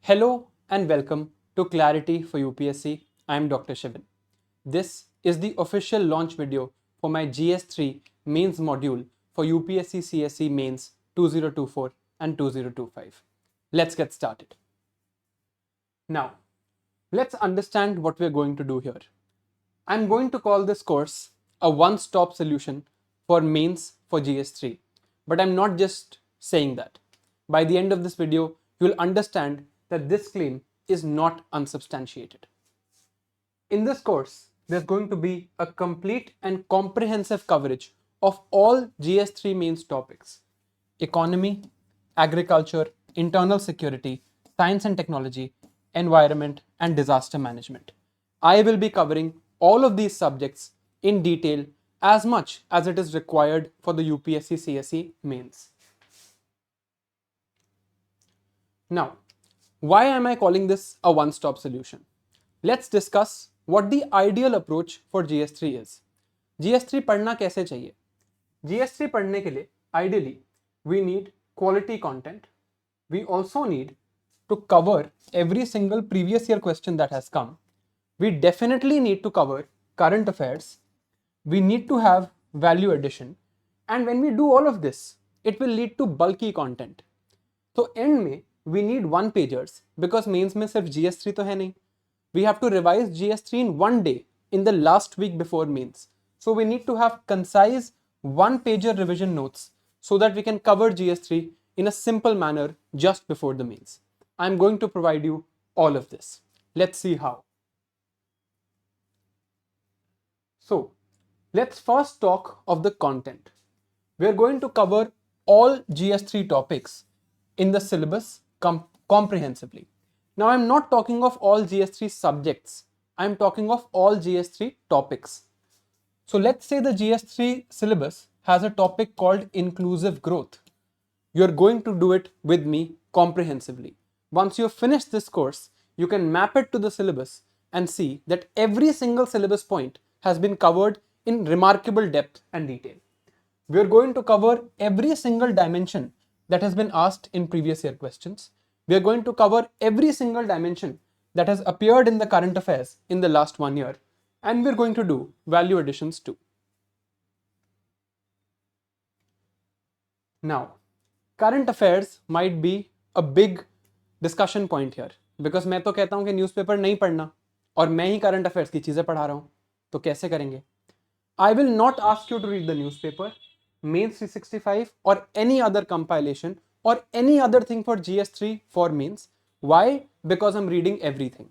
Hello and welcome to Clarity for UPSC. I am Dr. Shivin. This is the official launch video for my GS-3 mains module for UPSC CSE mains 2024 and 2025. Let's get started. Now, let's understand what we're going to do here. I'm going to call this course a one-stop solution for mains for GS-3. But I'm not just saying that. By the end of this video, you'll understand that this claim is not unsubstantiated. In this course, there's going to be a complete and comprehensive coverage of all GS-3 mains topics: economy, agriculture, internal security, science and technology, environment, and disaster management. I will be covering all of these subjects in detail as much as it is required for the UPSC CSE mains. Now, why am I calling this a one-stop solution? Let's discuss what the ideal approach for GS-3 is. GS-3 पढ़ना कैसे चाहिए? GS-3 पढ़ने के लिए ideally we need quality content. We also need to cover every single previous year question that has come. We definitely need to cover current affairs. We need to have value addition. And when we do all of this, it will lead to bulky content. So end में we need one pagers because mains में सिर्फ GS-3 तो है नहीं. We have to revise GS-3 in one day in the last week before mains. So we need to have concise one pager revision notes so that we can cover GS-3 in a simple manner just before the mains. I'm going to provide you all of this. Let's see how. So let's first talk of the content. We are going to cover all GS-3 topics in the syllabus comprehensively. Now I'm not talking of all GS-3 subjects. I'm talking of all GS-3 topics. So let's say the GS-3 syllabus has a topic called inclusive growth. You're going to do it with me comprehensively. Once you finish this course, you can map it to the syllabus and see that every single syllabus point has been covered in remarkable depth and detail. We're going to cover every single dimension that has been asked in previous year questions. We are going to cover every single dimension that has appeared in the current affairs in the last 1 year, and we're going to do value additions too. Now, current affairs might be a big discussion point here because मैं तो कहता हूँ कि newspaper नहीं पढ़ना और मैं ही current affairs की चीज़ें पढ़ा रहा हूँ, तो कैसे करेंगे? I will not ask you to read the newspaper, Mains 365 or any other compilation or any other thing for GS-3 for mains. Why? Because I'm reading everything.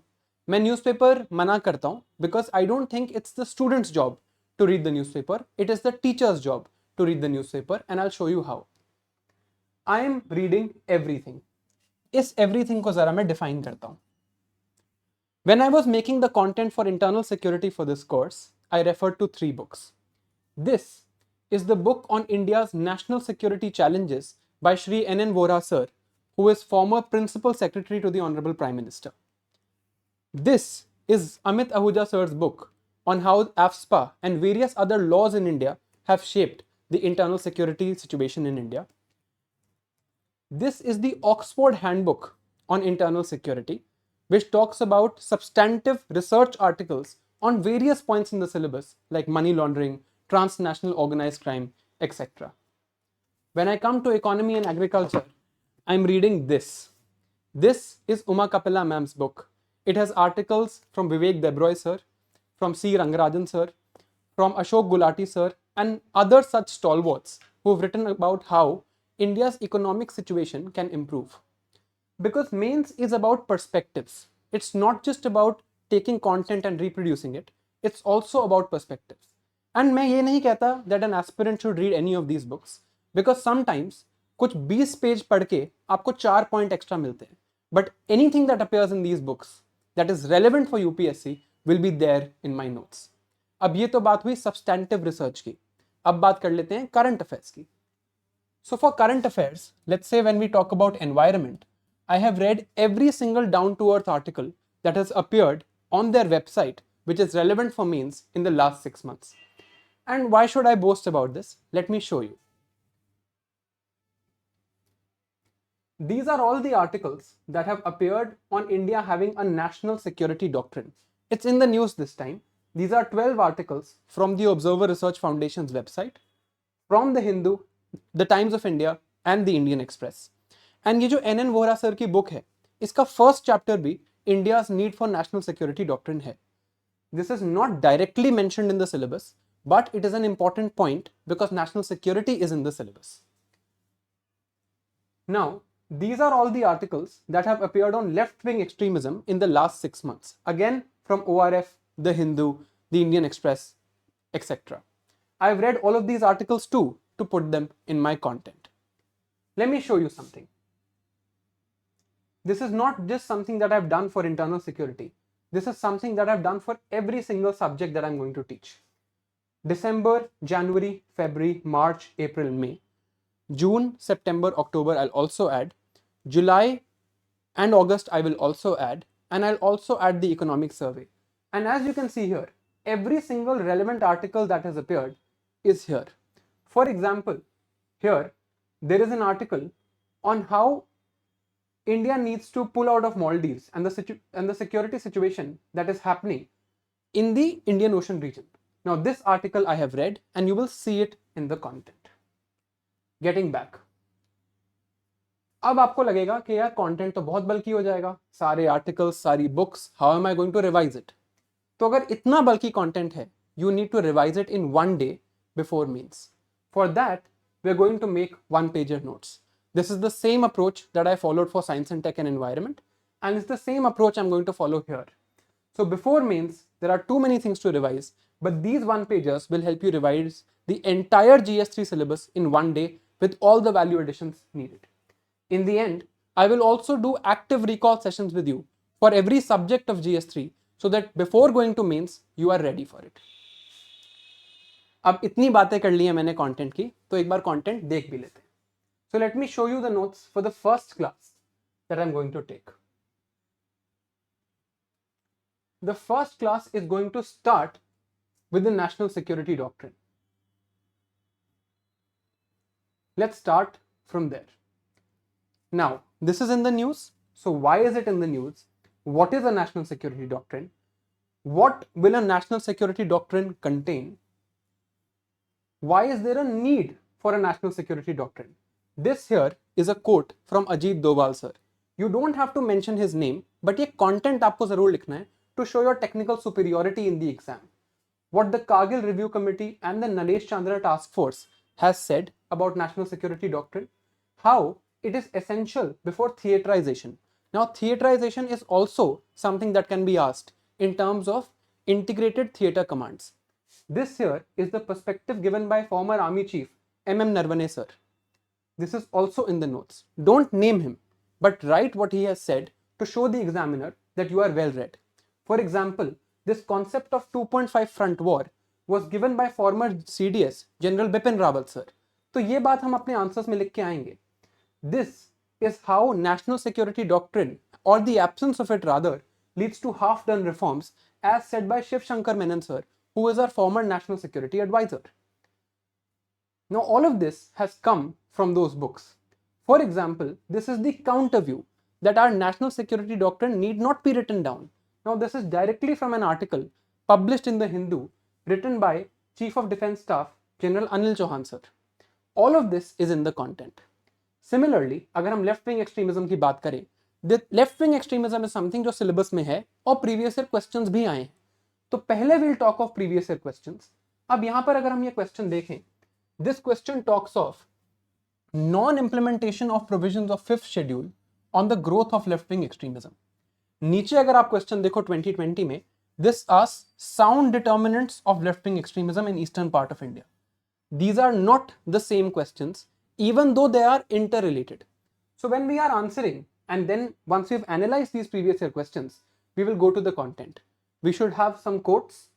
मैं newspaper मना करता हूँ because I don't think it's the student's job to read the newspaper. It is the teacher's job to read the newspaper, and I'll show you how. I am reading everything. इस everything को जरा मैं define करता हूँ. When I was making the content for internal security for this course, I referred to 3 books. This is the book on India's national security challenges by Shri N.N. Vora sir, who is former Principal Secretary to the Honorable Prime Minister. This is Amit Ahuja sir's book on how AFSPA and various other laws in India have shaped the internal security situation in India. This is the Oxford Handbook on Internal Security, which talks about substantive research articles on various points in the syllabus like money laundering, transnational organized crime, etc. When I come to economy and agriculture, I'm reading this. This is Uma Kapila ma'am's book. It has articles from Vivek Debroy sir, from C. Rangarajan sir, from Ashok Gulati sir, and other such stalwarts who have written about how India's economic situation can improve. Because mains is about perspectives. It's not just about taking content and reproducing it. It's also about perspectives. And मैं ये नहीं कहता that an aspirant should read any of these books, because sometimes कुछ 20 page पढ़ के आपको 4 point extra मिलते हैं. But anything that appears in these books that is relevant for UPSC will be there in my notes. अब ये तो बात हुई substantive research की. अब बात कर लेते हैं current affairs की. So for current affairs, let's say when we talk about environment, I have read every single down-to-earth article that has appeared on their website which is relevant for mains in the last 6 months. And why should I boast about this? Let me show you. These are all the articles that have appeared on India having a national security doctrine. It's in the news this time. These are 12 articles from the Observer Research Foundation's website, from the Hindu, the Times of India and the Indian Express. And ये जो NN Vohra sir की book है, इसका first chapter भी India's need for national security doctrine है. This is not directly mentioned in the syllabus, but it is an important point because national security is in the syllabus. Now, these are all the articles that have appeared on left-wing extremism in the last 6 months. Again, from ORF, The Hindu, The Indian Express, etc. I've read all of these articles too to put them in my content. Let me show you something. This is not just something that I've done for internal security. This is something that I've done for every single subject that I'm going to teach. December, January, February, March, April, May. June, September, October, I'll also add. July and August, I will also add. And I'll also add the economic survey. And as you can see here, every single relevant article that has appeared is here. For example, here, there is an article on how India needs to pull out of Maldives and the security situation that is happening in the Indian Ocean region. Now, this article I have read and you will see it in the content. Getting back. अब आपको लगेगा कि यार content तो बहुत बल्कि हो जाएगा, सारे आर्टिकल्स, सारी books, how am I going to revise it? तो अगर इतना बल्कि कंटेंट है, you need to revise it in one day before means. For that, we're going to make one-pager notes. This is the same approach that I followed for science and tech and environment, and it's the same approach I'm going to follow here. So before mains, there are too many things to revise, but these one-pagers will help you revise the entire GS-3 syllabus in one day with all the value additions needed. In the end, I will also do active recall sessions with you for every subject of GS3 so that before going to mains, you are ready for it. अब इतनी बातें कर ली है मैंने content की, तो एक बार content देख भी लेते हैं. So let me show you the notes for the first class that I'm going to take. The first class is going to start with the national security doctrine. Let's start from there. Now, this is in the news. So why is it in the news? What is a national security doctrine? What will a national security doctrine contain? Why is there a need for a national security doctrine? This here is a quote from Ajit Doval sir. You don't have to mention his name, but ये content आपको जरूर लिखना है to show your technical superiority in the exam. What the Kargil Review Committee and the Naresh Chandra Task Force has said about national security doctrine, how it is essential before theaterization. Now, theaterization is also something that can be asked in terms of integrated theater commands. This here is the perspective given by former Army Chief M.M. Narvane sir. This is also in the notes. Don't name him, but write what he has said to show the examiner that you are well read. For example, this concept of 2.5 front war was given by former CDS General Bipin Rawat sir. तो ये बात हम अपने answers में लिख के आएंगे. This is how national security doctrine, or the absence of it rather, leads to half-done reforms, as said by Shiv Shankar Menon sir, who is our former national security advisor. Now, all of this has come from those books. For example, this is the counter view that our national security doctrine need not be written down. Now, this is directly from an article published in the Hindu, written by Chief of Defence Staff General Anil Chauhan sir. All of this is in the content. Similarly, अगर हम left wing extremism की बात करें, left wing extremism is something जो syllabus में है और previous year questions भी आए हैं. तो पहले will talk of previous year questions. अब यहां पर अगर हम ये क्वेश्चन देखें, this question talks of non implementation of provisions of fifth schedule on the growth of left wing extremism. नीचे अगर आप क्वेश्चन देखो 2020 में, this asks sound determinants of left wing extremism in eastern part of India. These are not the same questions, even though they are interrelated. So when we are answering, and then once we've analyzed these previous year questions, we will go to the content. We should have some quotes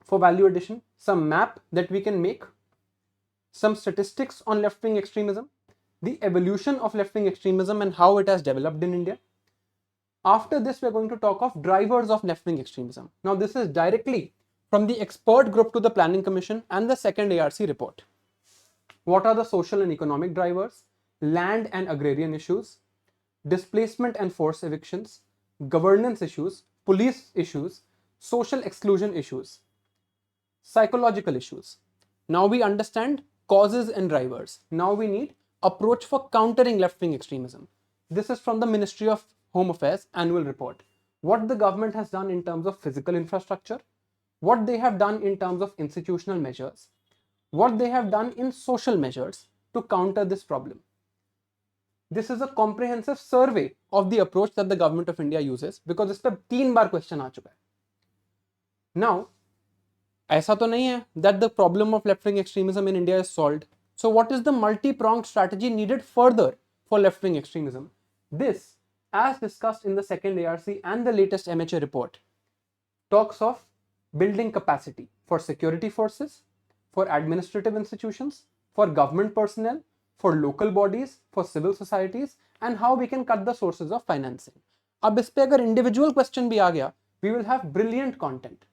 for value addition, some map that we can make, some statistics on left-wing extremism, the evolution of left-wing extremism and how it has developed in India. After this, we're going to talk of drivers of left-wing extremism. Now, this is directly from the expert group to the Planning Commission and the second ARC report. What are the social and economic drivers? land and agrarian issues, displacement and forced evictions, governance issues, police issues, social exclusion issues, psychological issues. Now we understand causes and drivers. Now we need approach for countering left-wing extremism. This is from the Ministry of Home Affairs annual report. What the government has done in terms of physical infrastructure, what they have done in terms of institutional measures, what they have done in social measures to counter this problem. This is a comprehensive survey of the approach that the government of India uses because इस पर 3 बार question आ चुका है. Now, ऐसा तो नहीं है that the problem of left-wing extremism in India is solved. So what is the multi-pronged strategy needed further for left-wing extremism? This, as discussed in the second ARC and the latest MHA report, talks of building capacity for security forces, for administrative institutions, for government personnel, for local bodies, for civil societies, and how we can cut the sources of financing. अब इस पे अगर individual question भी आ गया, we will have brilliant content.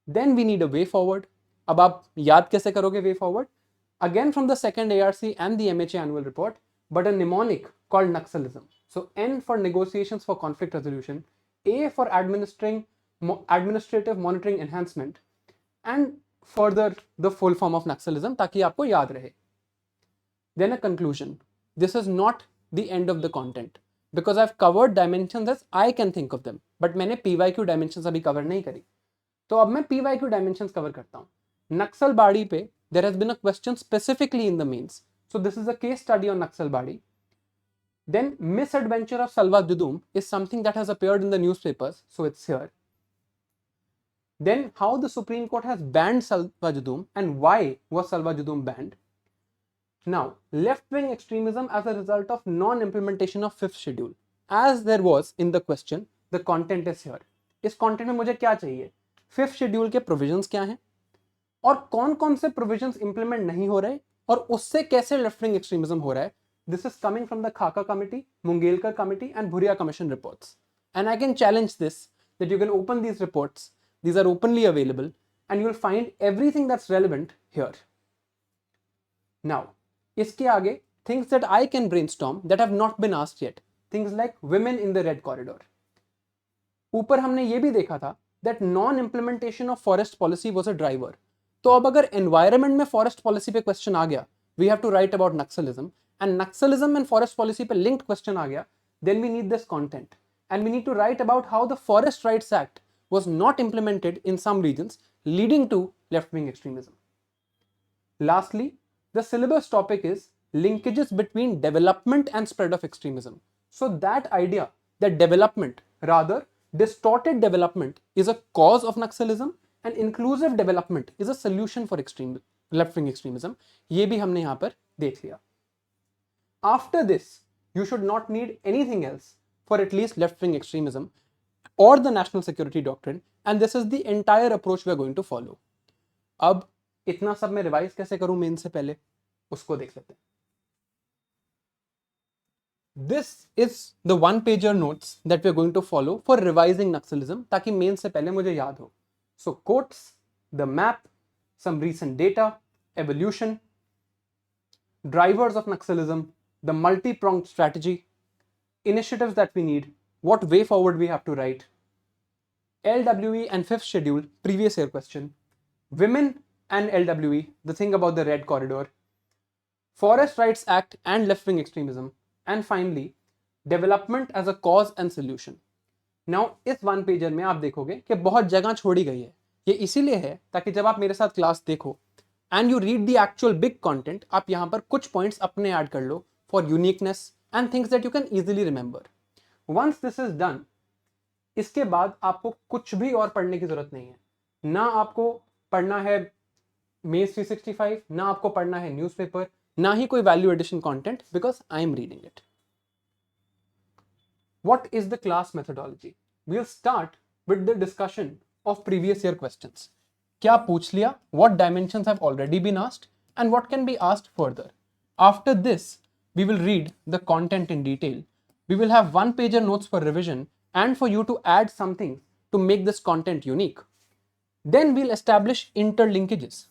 Then we need a way forward. अब आप याद कैसे करोगे way forward? Again from the second ARC and the MHA annual report, but a mnemonic called Naxalism. So N for negotiations for conflict resolution, A for administrative monitoring enhancement, and further the full form of Naxalism ताकि आपको याद रहे. Then a conclusion. This is not the end of the content because I've covered dimensions as I can think of them, but मैंने PYQ dimensions अभी cover नहीं करी. तो अब मैं PYQ dimensions cover करता हूँ. Naxalbari पे there has been a question specifically in the mains. So this is a case study on Naxalbari. Then misadventure of Salva Judum is something that has appeared in the newspapers, so it's here. Then how the Supreme Court has banned Salva Judum and why was Salva Judum banned. Now, left-wing extremism as a result of non-implementation of 5th schedule. As there was in the question, the content is here. इस content में मुझे क्या चाहिए? 5th schedule के provisions क्या हैं? और कौन-कौन से provisions implement नहीं हो रहे और उससे कैसे left-wing extremism हो रहा है? This is coming from the Khaka Committee, Mungelkar Committee and Bhuria Commission reports. And I can challenge this, that you can open these reports. These are openly available and you will find everything that's relevant here. Now, इसके आगे things that I can brainstorm that have not been asked yet. Things like women in the red corridor. ऊपर हमने ये भी देखा था that non-implementation of forest policy was a driver. तो अब अगर environment में forest policy पे question आ गया, we have to write about Naxalism, and Naxalism and forest policy पे linked question आ गया, then we need this content. And we need to write about how the Forest Rights Act was not implemented in some regions, leading to left-wing extremism. Lastly, the syllabus topic is linkages between development and spread of extremism. So that idea that development, rather distorted development, is a cause of Naxalism and inclusive development is a solution for left-wing extremism, ये भी हमने यहाँ पर देख लिया. After this, you should not need anything else for at least left-wing extremism or the national security doctrine, and this is the entire approach we are going to follow. अब इतना सब मैं रिवाइज कैसे करूं मेन से पहले, उसको देख लेते हैं. This is the one-pager notes that we are going to follow for revising Naxalism, ताकि मेन से पहले मुझे याद हो. So quotes, the map, some recent data, evolution, drivers of Naxalism, the multi-pronged strategy, initiatives that we need, what way forward we have to write, LWE and 5th schedule, previous year question, women and LWE, the thing about the red corridor, Forest Rights Act and left-wing extremism, and finally, development as a cause and solution. Now, इस one pager में आप देखोगे कि बहुत जगह छोड़ी गई है. ये इसीलिए है ताकि जब आप मेरे साथ क्लास देखो and you read the actual big content, आप यहाँ पर कुछ points अपने ऐड कर लो for uniqueness and things that you can easily remember. Once this is done, इसके बाद आपको कुछ भी और पढ़ने की जरूरत नहीं है. ना आपको पढ़ना है मेंस 365, ना आपको पढ़ना है न्यूज़पेपर, ना ही कोई value addition content, because I am reading it. What is the class methodology? We'll start with the discussion of previous year questions. क्या पूछ लिया? What dimensions have already been asked and what can be asked further? After this, we will read the content in detail. We will have one-pager notes for revision and for you to add something to make this content unique. Then we'll establish interlinkages.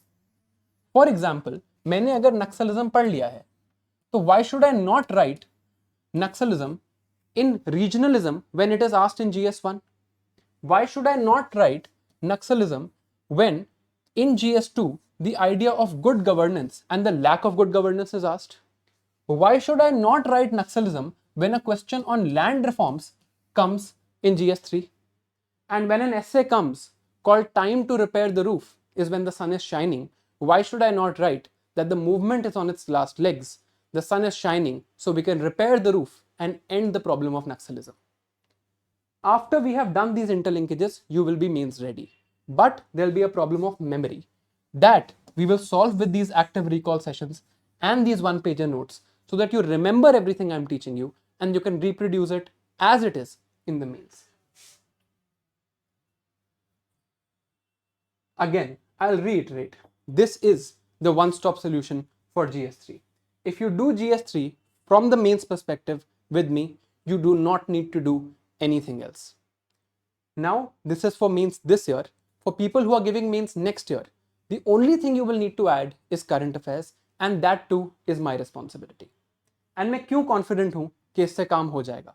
For example, मैंने अगर नक्सलिज्म पढ़ लिया है So why should I not write Naxalism in regionalism when it is asked in GS1? Why should I not write Naxalism when in GS2 the idea of good governance and the lack of good governance is asked? Why should I not write Naxalism when a question on land reforms comes in GS3? And when an essay comes called Time to Repair the Roof is when the sun is shining, why should I not write that the movement is on its last legs, the sun is shining, so we can repair the roof and end the problem of Naxalism? After we have done these interlinkages, you will be mains ready. But there will be a problem of memory that we will solve with these active recall sessions and these one-pager notes so that you remember everything I'm teaching you and you can reproduce it as it is in the mains. Again, I'll reiterate, this is the one-stop solution for GS3. If you do GS3 from the mains perspective with me, you do not need to do anything else. Now, this is for mains this year. For people who are giving mains next year, the only thing you will need to add is current affairs, and that too is my responsibility. And मैं क्यों confident हूँ कि इससे काम हो जाएगा?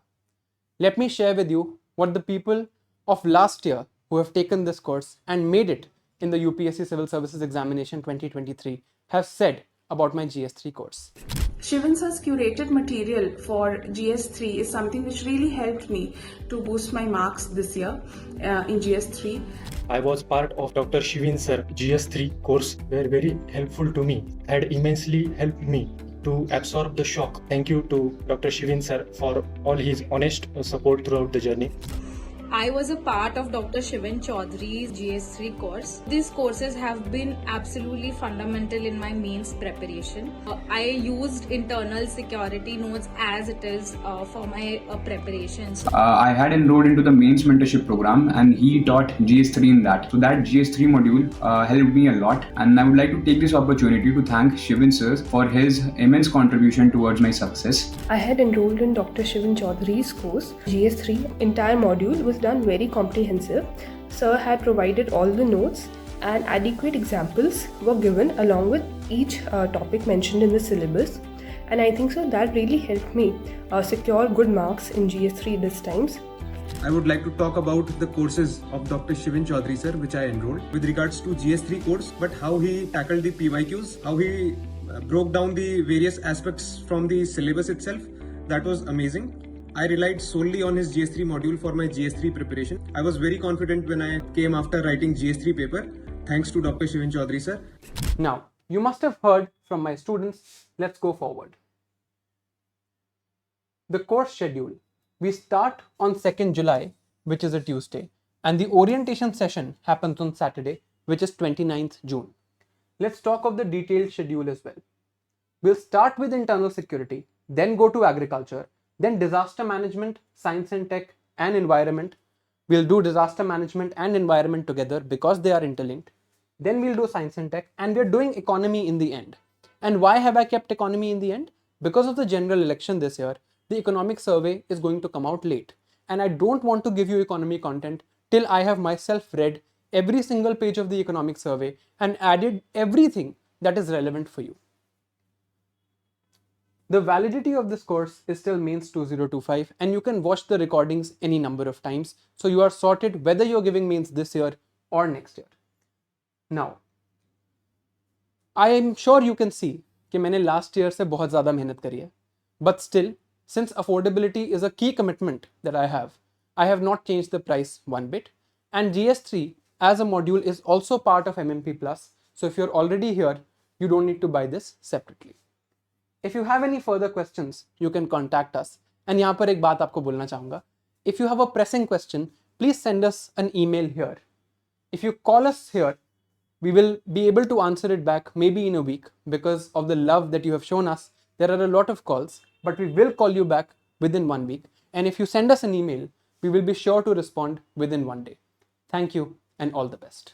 Let me share with you what the people of last year who have taken this course and made it in the UPSC Civil Services Examination 2023 have said about my GS3 course. Shivin sir's curated material for GS3 is something which really helped me to boost my marks this year in GS3. I was part of Dr. Shivin sir GS3 course were very helpful to me, had immensely helped me to absorb the shock. Thank you to Dr. Shivin sir for all his honest support throughout the journey. I was a part of Dr. Shivin Chaudhary's GS3 course. These courses have been absolutely fundamental in my mains preparation. I used internal security notes as it is for my preparations. I had enrolled into the mains mentorship program and he taught GS3 in that. So that GS3 module helped me a lot, and I would like to take this opportunity to thank Shivin sir for his immense contribution towards my success. I had enrolled in Dr. Shivin Chaudhary's course, GS3. Entire module was done very comprehensive. Sir had provided all the notes and adequate examples were given along with each topic mentioned in the syllabus, and I think so that really helped me secure good marks in GS3 this times. I would like to talk about the courses of Dr. Shivin Chaudhary sir which I enrolled with regards to GS3 course, but how he tackled the PYQs, how he broke down the various aspects from the syllabus itself, that was amazing. I relied solely on his GS3 module for my GS3 preparation. I was very confident when I came after writing GS3 paper, thanks to Dr. Shivin Chaudhary sir. Now, you must have heard from my students. Let's go forward. The course schedule. We start on 2nd July, which is a Tuesday, and the orientation session happens on Saturday, which is 29th June. Let's talk of the detailed schedule as well. We'll start with internal security, then go to agriculture, then disaster management, science and tech, and environment. We'll do disaster management and environment together because they are interlinked. Then we'll do science and tech, and we're doing economy in the end. And why have I kept economy in the end? Because of the general election this year, the economic survey is going to come out late. And I don't want to give you economy content till I have myself read every single page of the economic survey and added everything that is relevant for you. The validity of this course is till mains 2025, and you can watch the recordings any number of times, so you are sorted whether you're giving mains this year or next year. Now, I am sure you can see कि मैंने last year से बहुत ज़्यादा मेहनत करी है, but still, since affordability is a key commitment that I have not changed the price one bit, and GS3 as a module is also part of MMP Plus, so if you're already here, you don't need to buy this separately. If you have any further questions, you can contact us. And यहाँ पर एक बात आपको बोलना चाहूँगा. If you have a pressing question, please send us an email here. If you call us here, we will be able to answer it back maybe in a week because of the love that you have shown us. There are a lot of calls, but we will call you back within 1 week. And if you send us an email, we will be sure to respond within 1 day. Thank you and all the best.